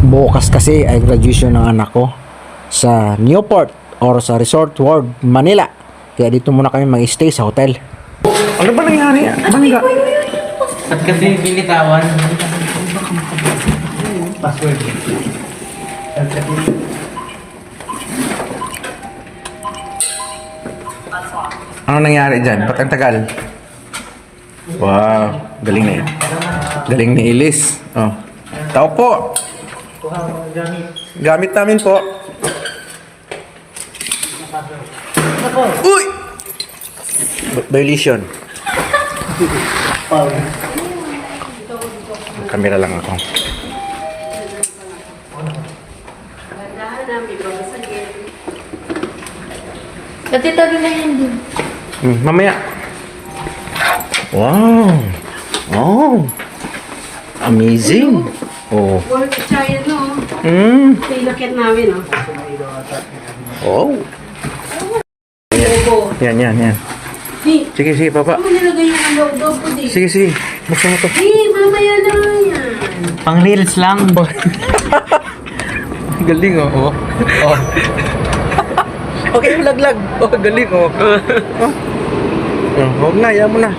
Bukas kasi ay graduation ng anak ko sa Newport or sa Resort World Manila. Kaya dito muna kami mag-stay sa hotel. Ano ba nangyari? Bangga. At kasi binitawan. Password. Ano nangyari dyan? Ba't ang tagal? Wow, galing na yun. Galing ni Elise. Oh. Tao po. Gamit namin po. Uy! Violation. Kamera lang ako. Katitabi na yan din. Mamaya. Wow. Oh. Amazing. Oh. Work China, no? Pinakit namin, no? Oh. Yan. Sige, papa. Ano nilagay yung loob ko din? Sige. Buksan mo to. Mamaya na yan. Pang reels lang. Galing, oh. Oh. Okay, laglag. Oh, galing, oh. Oh, huwag na, yan mo na.